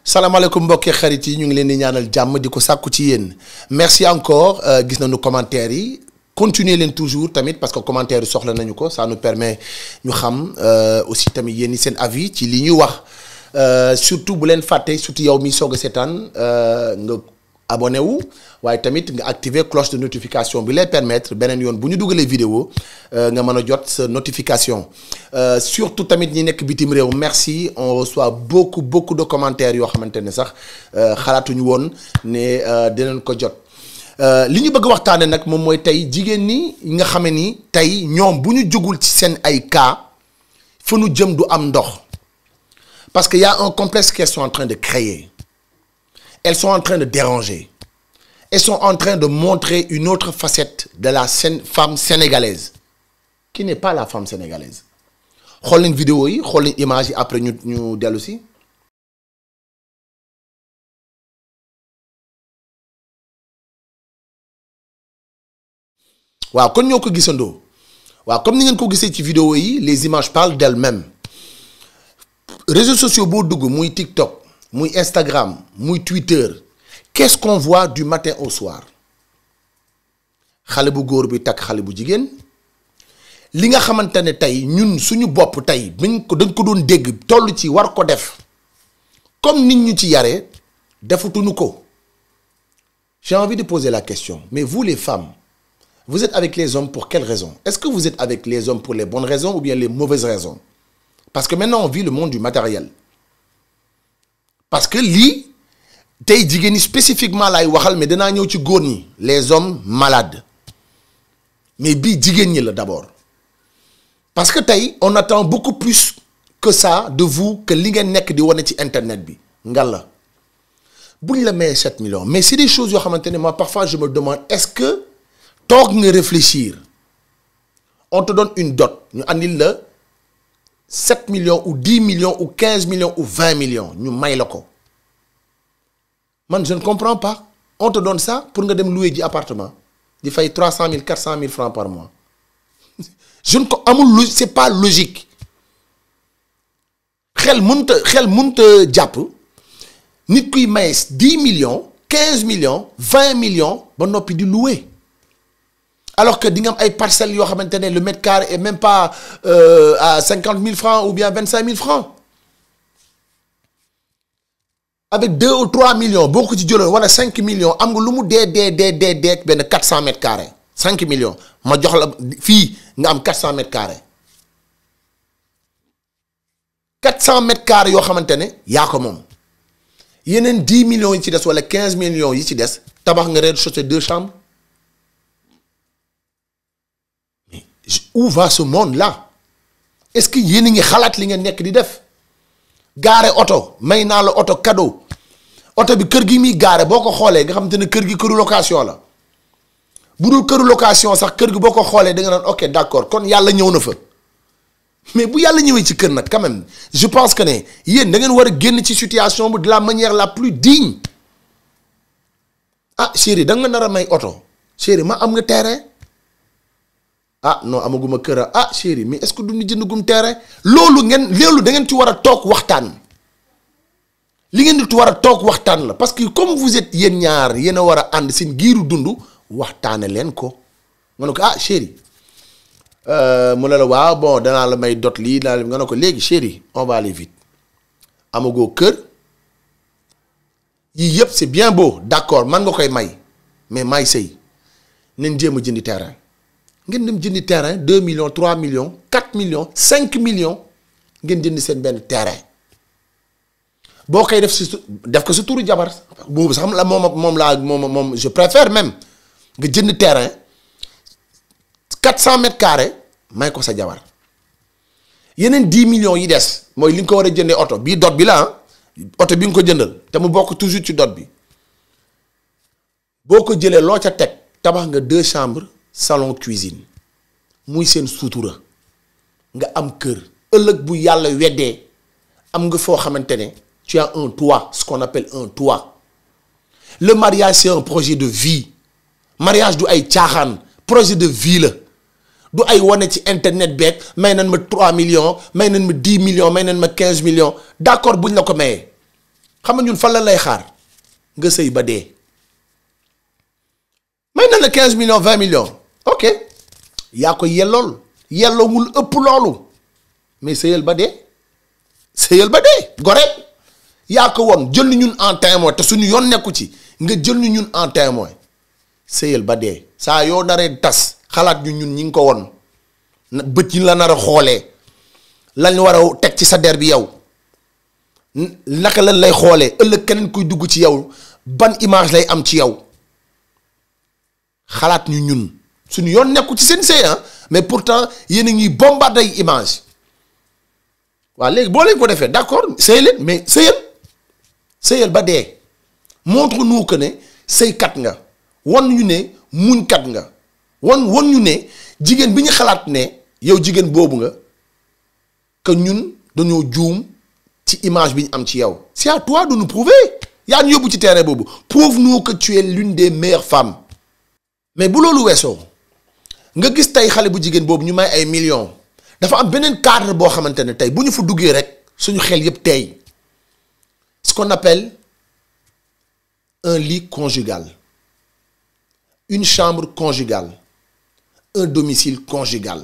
salaamaaleykum mbokki xarit yi ñu ngi leen di ñaanal jàmm di ko sàkku ci yéen merci encore gis nañu commentaires yi continuer leen toujours tamit parce que commentaires yi soxla nañu ko ça nous permet ñu xam aussi tamit yéen seen avis ci li ñuy wax surtout bu leen fàtte surtout yow mi soog a seetaan nga abonné wu waaye tamit nga activer cloche de notification bi lay permettre beneen yoon bu ñu dugalee vidéo nga mën a jot sa notification surtout tamit ñi nekk bitim réew merci on reçoit beaucoup de commentaires yoo xamante ne sax xalaatuñu woon ne dinañ ko jot li ñu bëgg waxtaane nag moom mooy tey jigéen ñi nga xam ni tey ñoom bu ñu jógul ci seen ay cas fa nu jëm du am ndox parce que y a un complexe qu'elles sont en train de créer. Elles sont en train de déranger. Elles sont en train de montrer une autre facette de la femme sénégalaise qui n'est pas la femme sénégalaise. xool leen vidéo yi xool leen image yi après ñu dellu si. waaw kon ñoo ko gisandoo waaw comme ni ngeen ko gisee ci vidéo yi les images parlent d'elles-mêmes. réseaux sociaux boo dugg muy TikTok. muy Instagram muy Twitter qu'est-ce qu'on voit du matin au soir xale bu góor bi takk xale bu jigéen li nga xamante ne tey ñun suñu bopp tey dañ ko doon dégg toll ci war ko def comme nit ñu ci yaree defatuñu ko. J'ai envie de poser la question mais vous les femmes vous êtes avec les hommes pour quelles raisons? Est-ce que vous êtes avec les hommes pour les bonnes raisons ou bien les mauvaises raisons? Parce que maintenant on vit le monde du matériel. Parce que lii tey jigéen ñi spécifiquement laay waxal mais danaa ñëw ci góor ñi les hommes malades mais bii jigéen ñi la d'abord parce que tey on attend beaucoup plus que ça de vous que li ngeen nekk di wane ci internet bi ngal la buñ la mayee 7 millions mais c'est des choses yoo xamante ne moi parfois je me demande est-ce que toog nga réfléchir on te donne une dot ñu andil la 7 millions ou 10 millions ou 15 millions ou 20 millions ñu may la ko man je ne comprends pas on te donne ça pour nga dem louer ji appartement di fay 300 000 400 000 francs par mois je ne ko amul c'est pas logique xel mënta jàpp nit kuy maye 10 millions 15 millions 20 millions ba noppi di louer. Alors que di nga am ay parcelles yoo xamante ne le mètre carré est même pas à 50 000 francs ou bien 25 000 francs avec 2 ou 3 millions boo ko ci jëloon wala 5 millions am nga lu mu dee benn 400 mètres carrés 5 millions ma jox la fii nga am 400 mètres carrés 400 mètres carrés yoo xamante ne yaa ko moom yeneen 10 millions yi ci des wala 15 millions yi ci des tabax nga rez-de-chaussée 2 chambres. Où va ce monde-là? Est-ce que yéen a ngi xalaat li ngeen nekk di def gaare oto may naa la oto cadeau oto bi kër gi muy gaare boo ko xoolee nga xamante ne kër gi këru location la bu dul këru location sax kër gi boo ko xoolee da nga naan ok d'accord kon yàlla ñëw na fa mais bu yàlla ñëwee ci kër nag quand même je pense que ne yéen da ngeen war a génn ci situation bu de la manière la plus digne ah chérie da nga nar a may oto chérie ma am nga terrain. ah non amaguma kër ah chérie mais est-ce que du ñu jënd gum terrain loolu da ngeen ci war a toog waxtaan li ngeen di war a toog waxtaan la parce que comme vous êtes yéen ñaar yéen a war a ànd seen giiru dund waxtaane leen ko nga ne ko ah chérie mu ne la waaw bon danaa la may dot lii nga ne ko léegi chérie on va aller vite amagoo kër yii yëpp c'est bien beau d'accord man nga koy may mais may sëy nañ jéem a jëndi terrain. ngeen dem jëndi terrain 2 millions 3 millions 4 millions 5 millions ngeen jëndi seen benn terrain boo koy def ko sa turu jabar boobu sax la moom je préfère même nga jënd terrain 400 mètres carrés may ko sa jabar yeneen 10 millions yi des mooy li nga ko war a jëndee oto bii dot bi la oto bi nga ko jëndal te mu bokk toujours ci dot bi boo ko jëlee loo ca teg tabax nga 2 chambres. salon cuisine muy seen sutura nga am kër ëllëg bu yàlla weddee am nga foo xamante ne tu as un toit ce qu'on appelle un toit le mariage c'est un projet de vie mariage du ay caaxaan projet de vie la du ay wane ci internet beeg may nañ ma 3 millions may nañ ma 10 millions may nañ ma 15 millions d'accord buñ la ko mayee xam nga ñun fan la lay xaar nga sëy ba dee may na la 15 millions 20 millions ok yaa ko yellool yelloowul ëpp loolu mais sëyal ba dee gore yaa ko woon jël ni ñun en témoin te suñu yoon nekku ci nga jël ni ñun en témoin sëyal ba dee saa yoo naree tas xalaat ñu ñun ñi ngi ko woon bët yi la nar a xoolee lañ war a teg ci sa der bi yow naka lañ lay xoolee ëllëg keneen kuy dugg ci yow ban image lay am ci yow xalaat ñu ñun suñu yoon nekku ci seen sëy mais pourtant yéen a ngi bombardé ay image waaw léegi boo leen ko defee d'accord sëy leen mais sëyal ba dee montre-nous que ne sëykat nga wan ñu ne muñkat nga wan ñu ne jigéen bi ñu xalaat ne yow jigéen boobu nga que ñun dañoo juum ci image bi ñu am ci yow c'est à toi de nous prouver yaa ñu yóbbu ci terrain boobu prouve-nous que tu es l'une des meilleures femmes mais bu loolu weesoo nga gis tey xale bu jigéen boobu ñu may ay millions dafa am beneen cadre boo xamante ne tey bu ñu fa duggee rek suñu xel yépp tey ce qu'on appelle un lit conjugal une chambre conjugale un domicile conjugal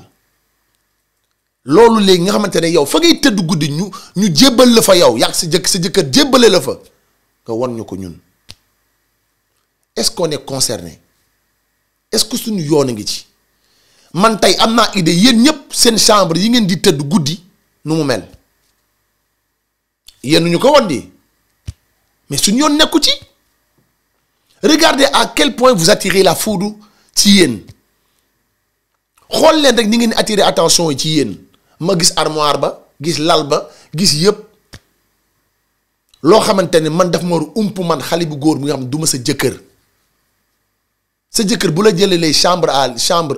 loolu léegi nga xamante ne yow fa ngay tëdd guddi ñu jébbal la fa yow yàgg sa jëkkër jébbale la fa nga won ñu ko ñun est-ce qu'on est concerné est-ce que suñu yoon a ngi ci man tey am naa idée yéen ñëpp seen chambre yi ngeen di tëdd guddi nu mu mel yéen ñu ko won di mais suñu yoon nekku ci regardez à quel point vous attirez la foudre ci yéen xool leen rek ni ngeen attirer attention yi ci yéen ma gis armoire ba gis lal ba gis yëpp loo xamante ne man daf ma war ump man xale bu góor bi nga xam ne du ma sa jëkkër bu la jëlee chambre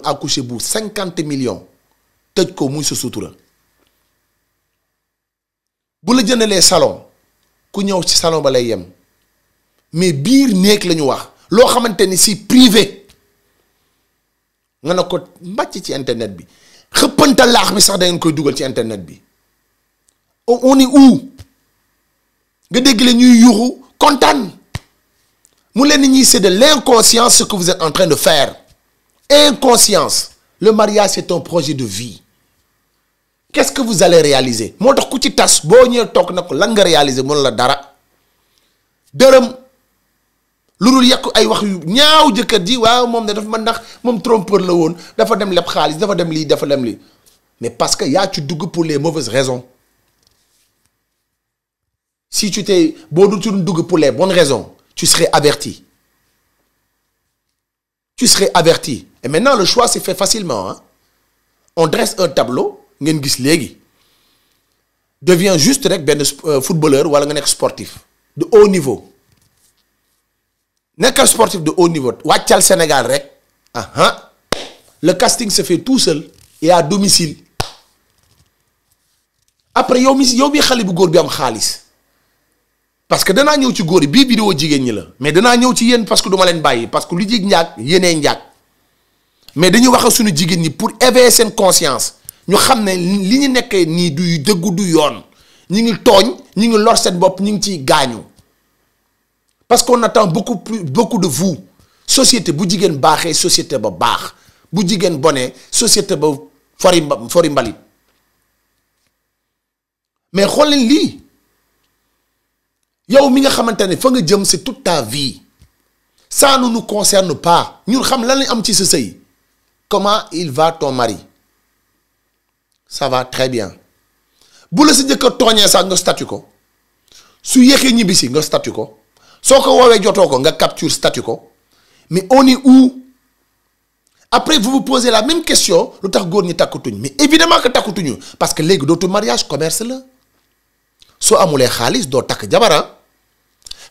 à coucher bu 50 millions tëj ko muy sa sutura bu la jëndalee salon ku ñëw ci salon ba lay yem mais biir néeg la ñu wax loo xamante ni si privé nga ne ko mbàcc ci internet bi xëppanta laax bi sax da ngeen koy dugal ci internet bi on est où nga dégg leen ñuy yuuxu kontaan mu leen ñuy c'est de l'inconscience ce que vous êtes en train de faire inconscience le mariage c'est un projet de vie qu'est-ce que vous allez réaliser moo tax ku ci tas boo ñëwee toog na ko lan nga réaliser mën la dara dërëm lu dul yàq ay wax yu ñaaw jëkkër ji waaw moom de dafa man ndax moom trompeur la woon dafa dem leb xaalis dafa dem lii dafa dem lii mais parce que yaa ci dugg pour les mauvaises raisons si tu t'es boo du ci dugg pour les bonnes raisons tu serais averti et maintenant le choix s'est fait facilement on dresse un tableau ngeen gis léegi devient juste rek benn footballeur wala nga nekk sportif de haut niveau nekkal sportif de haut niveau wàccal Sénégal rek le casting se fait tout seul et à domicile après yow mi xale bu góor bi am xaalis parce que danaa ñëw ci góor yi bii vidéo jigéen ñi la mais danaa ñëw ci yéen parce que duma leen bàyyi parce que lu jig njaag yéenee njaag mais dañuy wax ak suñu jigéen ñi pour éveiller seen conscience ñu xam ne li ñu nekkee nii du dëggu du yoon ñi ngi tooñ ñi ngi lor seen bopp ñi ngi ciy gaañu parce qu'on attend beaucoup de vous société bu jigéen baaxee société ba baax bu jigéen bonee société ba fori mbalit mais xool leen lii yow mi nga xamante ne fa nga jëm c'est toute ta vie ça ne nous concerne pas ñun xam lan lañ am ci sa sëy comment il va ton mari ça va très bien bu la sa jëkkër tooñee sax nga statut ko su yéexee ñibbisi nga statut ko soo ko woowee jotoo ko nga capture statut ko mais on est où après vous vous posez la même question lu tax góor ñi takkatuñ mais évidemment que takkatuñu parce que léegi dootu mariage commerce la soo amulee xaalis doo takk jabara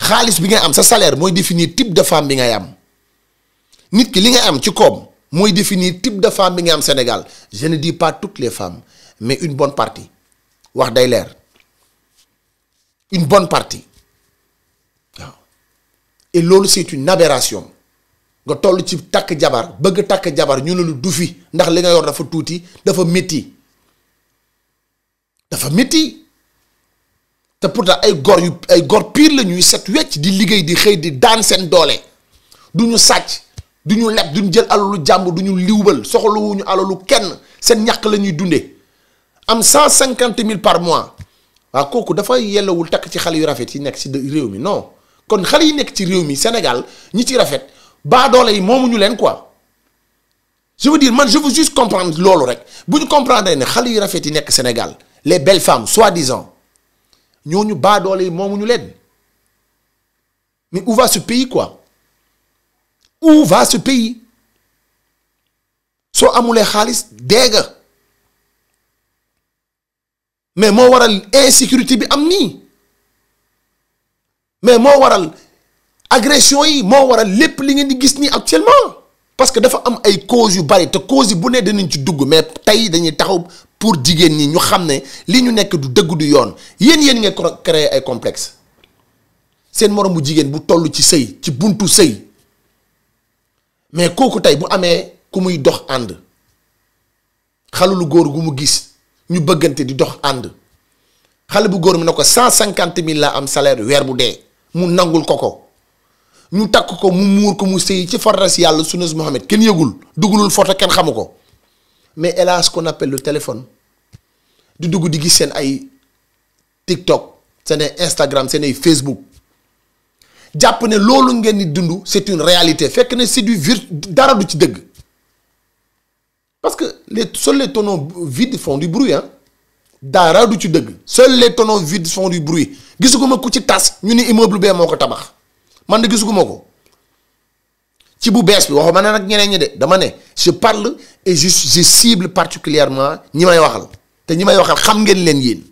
xaalis bi ngay am sa salaire mooy définir type de femme bi ngay am nit ki li ngay am ci koom mooy définir type de femme bi ngay am Sénégal je ne dis pas toutes les femmes mais une bonne partie wax day leer une bonne partie waaw et loolu c'est une aberration nga toll ci takk jabar bëgg takk jabar ñu ne lu du fi ndax li nga yor dafa tuuti dafa métti te pourtant ay gor pire la ñuy set wecc di liggéey di xëy di daan seen doole du ñu sàcc du ñu leb du ñu jël alalu jàmbur du ñu liwbal soxlawuñu alalu kenn seen ñàkk la ñuy dundee am 150 000 par mois waaw kooku dafa yellawul takk ci xale yu rafet yi nekk ci réew mi non kon xale yi nekk ci réew mi Sénégal ñi ci rafet baa doole yi moomuñu leen quoi je veux dire man je veux juste comprendre loolu rek bu ñu comprendre ne xale yu rafet yi nekk Sénégal les belles femmes soi-disant ñooñu baa doole yi moomuñu leen mais où va ce pays quoi où va ce pays soo amulee xaalis dégg mais moo waral insécurité bi am nii mais moo waral agression yi moo waral lépp li ngeen di gis nii actuellement parce que dafa am ay causes yu bari te causes yi bu ne danañ ci dugg mais tey dañuy taxaw pour jigéen ñi ñu xam ne li ñu nekk du dëgg du yoon yéen ngeen créer ay complexe seen moroom bu jigéen bu toll ci sëy ci buntu sëy mais kooku tey bu amee ku muy dox ànd xale lu góor gu mu gis ñu bëggante di dox ànd xale bu góor mi ne ko 150 000 la am salaire weer bu dee mu nangul ko ñu takk ko mu muur ko mu sëy ci faras yàlla sunnas Muhammad kenn yëgul dugalul photo kenn xamu ko mais elle a ce qu'on appelle le téléphone di dugg di gis seen ay TikTok seen ay Instagram seen ay Facebook jàpp ne loolu ngeen di dund c'est une réalité fekk ne c'est du dara du ci dëgg parce que seuls les tonneaux vides font du bruit hein dara du ci dëgg seuls les tonneaux vides font du bruit gisuguma ku ci tas ñu ni immeuble bee moo ko tabax man de gisuguma ko ci bu bees bi waxuma ne nag ñeneen ñi de dama ne je parle et je cible particulièrement ñi may waxal te ñi may waxal xam ngeen leen yéen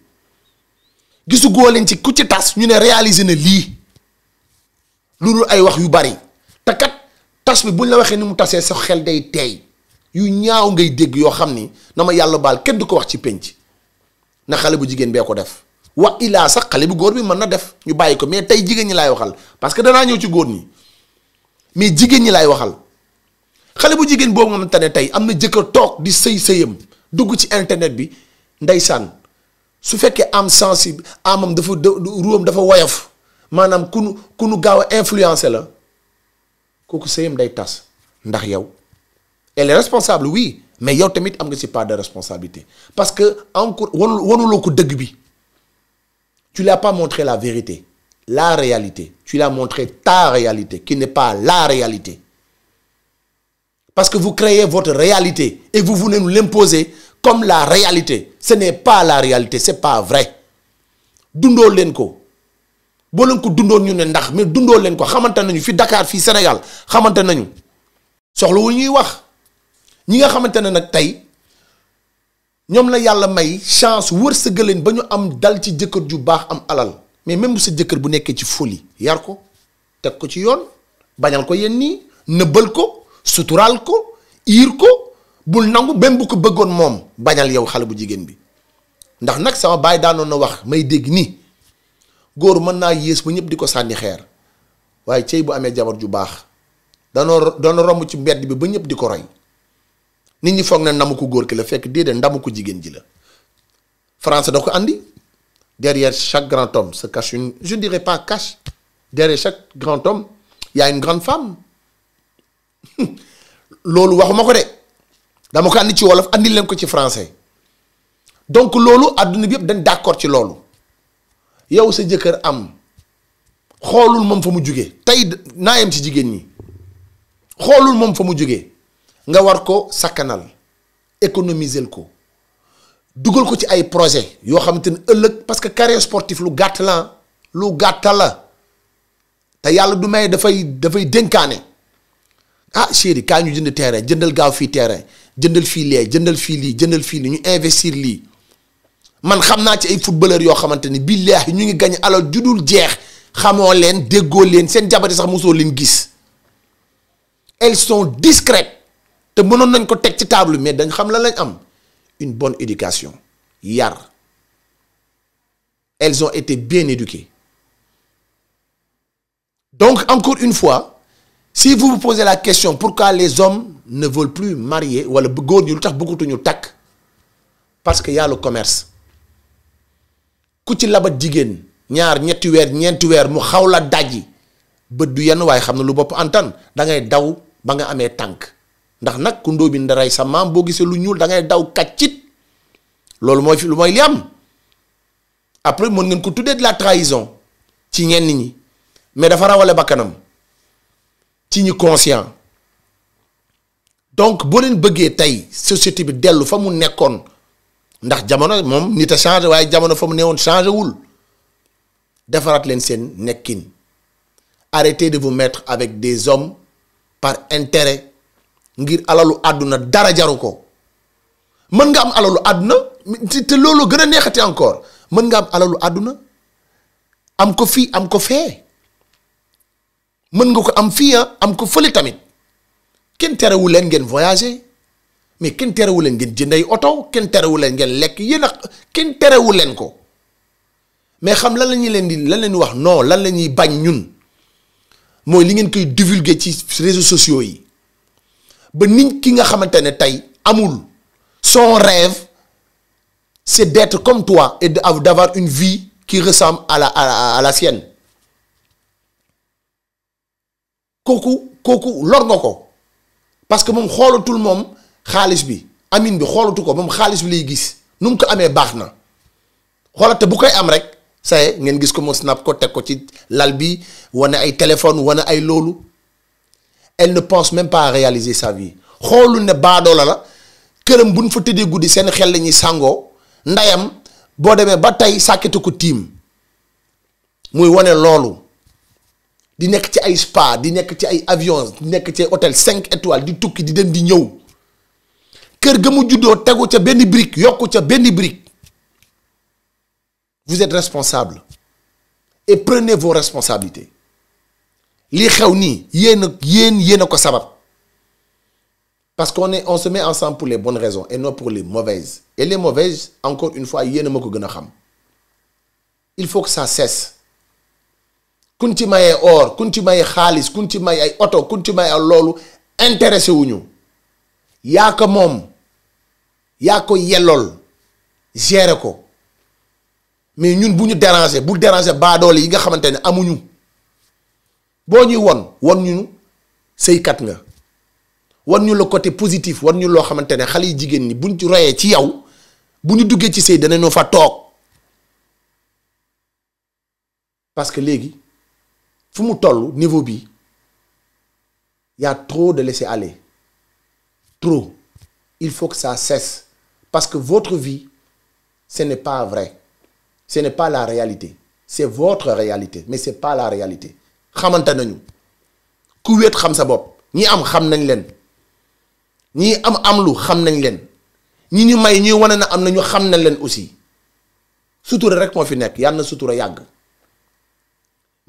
gisugoo leen ci ku ci tas ñu ne réaliser na lii lu dul ay wax yu bari te kat tas bi buñ la waxee ni mu tasee sa xel day teey yu ñaaw ngay dégg yoo xam ni na ma yàlla baal kenn du ko wax ci penc na xale bu jigéen bee ko def wa ilaa sax xale bu góor bi mën na def ñu bàyyi ko mais tey jigéen ñi laay waxal parce que danaa ñëw ci góor ñi mais jigéen ñi laay waxal xale bu jigéen boobu nga xamante ne tey am na jëkkër toog di sëyam dugg ci internet bi ndeysaan su fekkee am sensible amam dafa ruwam dafa woyof maanaam ku nu gaaw a influencer la kooku sëyam day tas ndax yow elle est responsable oui mais yow tamit am nga ci part de responsabilité parce que encore wanuloo ko dëgg bi tu l'as pas montré la vérité la réalité tu l'as montré ta réalité qui n'est pas la réalité parce que vous créez votre réalité et vous voulez nous l'imposer comme la réalité ce n'est pas la réalité c'est pas vrai dundoo leen ko boo leen ko dundoon ñu ne ndax mais dundoo leen ko xamante nañu fi Dakar fii Sénégal xamante nañu soxla wu ñuy wax ñi nga xamante ne nag tey ñoom la yàlla may chance wërsëgal leen ba ñu am dal ci jëkkër ju baax am alal mais même bu sa jëkkër bu nekkee ci folie yar ko teg ko ci yoon bañal ko yéen nii nëbbal ko suturaal ko iir ko bul nangu même bu ko bëggoon moom bañal yow xale bu jigéen bi ndax nag sama baay daanoon na wax may dégg ni góor mën naa yées ba ñëpp di ko sànni xeer waaye cey bu amee jabar ju baax doona romb ci mbedd bi ba ñëpp di ko roy nit ñi foog na ndamu ko góor ki la fekk déedéet ndamu ko jigéen ji la France da ko andi derrière chaque grand homme se cache une je ne dirais pas cache derrière chaque grand homme il y a une grande femme loolu waxuma ko de dama ko andi ci wolof andi leen ko ci français donc loolu àdduna bi yëpp dañ d'accord ci loolu yow sa jëkkër am xoolul moom fa mu jugee tey naa yem ci jigéen ñi xoolul moom fa mu jugee nga war ko sakkanal économiser ko dugal ko ci ay projet yoo xamante ne ëllëg parce que carrière sportif lu gàtt la te yàlla du may dafay dénkaane ah chéri kaa ñu jënd terrain jëndal gaaw fii terrain jëndal fii lee jëndal fii lii jëndal fii lii ñu investir lii man xam naa ci ay footballeurs yoo xamante ni billaahi ñu ngi gañ alal judul jeex xamoo leen déggoo leen seen jabari sax mosoo leen gis elles sont discrètes te mënoon nañ ko teg ci table mais dañ xam la lañ am une bonne éducation yar elles ont été bien éduquées donc encore une fois si vous vous posez la question pourquoi les hommes ne veulent plus marier wala góor ñi lu tax bëggatuñu takk parce que y a le commerce ku ci labat jigéen ñaar ñetti weer ñeenti weer mu xaw la dajji bët du yenn waaye xam na lu bopp antan da ngay daw ba nga amee tànk ndax nag ku ndóobi ndaray sa maam boo gisee lu ñuul da ngay daw kaccit loolu mooy fi lu mooy li am après mën ngeen ko tuddee de la trahison ci ñenn ñi mais dafa rawale bakkanam ci ñi conscient donc boo leen bëggee tey société bi dellu fa mu nekkoon ndax jamono moom nit a changé waaye jamono fa mu newoon changé wul defaraat leen seen nekkin arrêtez de vous mettre avec des hommes par intérêt ngir alalu àdduna dara jaru ko mën nga am alalu àdduna te loolu gën a neexati encore mën nga am alalu àdduna am ko fii am ko fee mën nga ko am fii am ko fële tamit kenn terewu leen ngeen voyager mais kenn terewu leen ngeen jënd ay oto kenn terewu leen ngeen lekk yéen a kenn terewu leen ko mais xam lan la ñuy leen di lan leen wax non lan la ñuy bañ ñun mooy li ngeen koy divulguer ci réseaux sociaux yi ba nit ki nga xamante ne tey amul son rêve c'est d'être comme toi et d'avoir une vie qui ressemble à la sienne kooku lor nga ko parce que moom xoolatul moom xaalis bi amin bi xoolatu ko moom xaalis bi lay gis nu mu ko amee baax na xoolate bu koy am rek saye ngeen gis ko mu snap ko teg ko ci lal bi wane ay téléphone wane ay loolu elle ne pense même pas à réaliser sa vie xoolul ne baadoola la këram bu ñu fa tëddee guddi seen xel la ñuy sàngoo ndayam boo demee ba tey sàkkete ko tiim muy wane loolu di nekk ci ay spa di nekk ci ay avion di nekk ci ay hôtel 5 étoiles di tukki di dem di ñëw kër ga mu juddoo tegu ca benn brique yokku ca benn brique vous êtes responsable et prenez vos responsabilités lii xew nii yéen a ko sabab parce qu'on se met ensemble pour les bonnes raisons et non pour les mauvaises et les mauvaises encore une fois yéen a ma ko gën a xam il faut que ça cesse kun ci mayee or kun ci mayee xaalis kun ci may ay oto kun ci may ay loolu intéressé wuñu yaa ko moom yaa ko yellool gérer ko mais ñun bu ñu déranger bu déranger baadoole yi nga xamante ne amuñu boo ñuy won ñu sëykat nga wan ñu le côté positif wan ñu loo xamante ne xale yi jigéen ñi buñ ci royee ci yow bu ñu duggee ci sëy danañu fa toog parce que léegi fu mu toll niveau bi y a trop de laisser aller trop il faut que ça cesse parce que votre vie ce n'est pas vrai ce n'est pas la réalité c'est votre réalité mais c'est pas la réalité xamante nañu ku wéet xam sa bopp ñi am xam nañ leen ñi am lu xam nañ leen ñi ñu may ñuy wane na am na ñu xam nañ leen aussi sutura rek moo fi nekk yàlla na sutura yàgg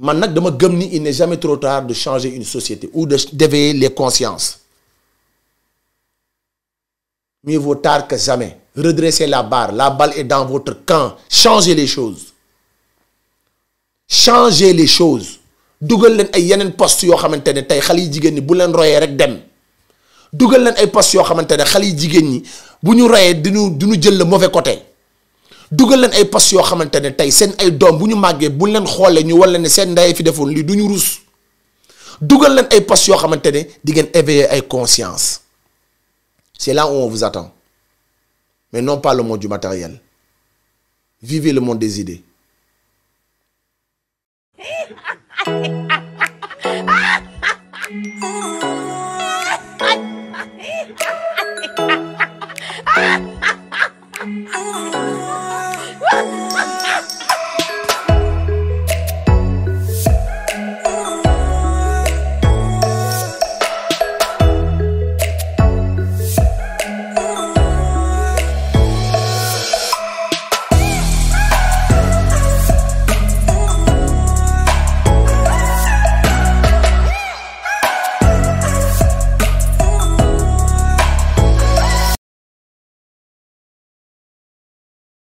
man nag dama gëm ni il n'est jamais trop tard de changer une société ou d'éveiller les consciences mieux vaut tard que jamais redressez la barre la balle est dans votre camp changez les choses dugal leen ay yeneen poste yoo xamante ne tey xale yi jigéen ñi bu leen royee rek dem dugal leen ay poste yoo xamante ne xale yi jigéen ñi bu ñu royee duñu jël le mauvais côté dugal leen ay poste yoo xamante ne tey seen ay doom bu ñu màggee bu leen xoolee ñu wala ne seen ndey fi defoon lii du ñu rus dugal leen ay poste yoo xamante ne di ngeen éveiller ay conscience c'est là où on vous attend mais non pas le monde du matériel vivez le monde des idées. Ah!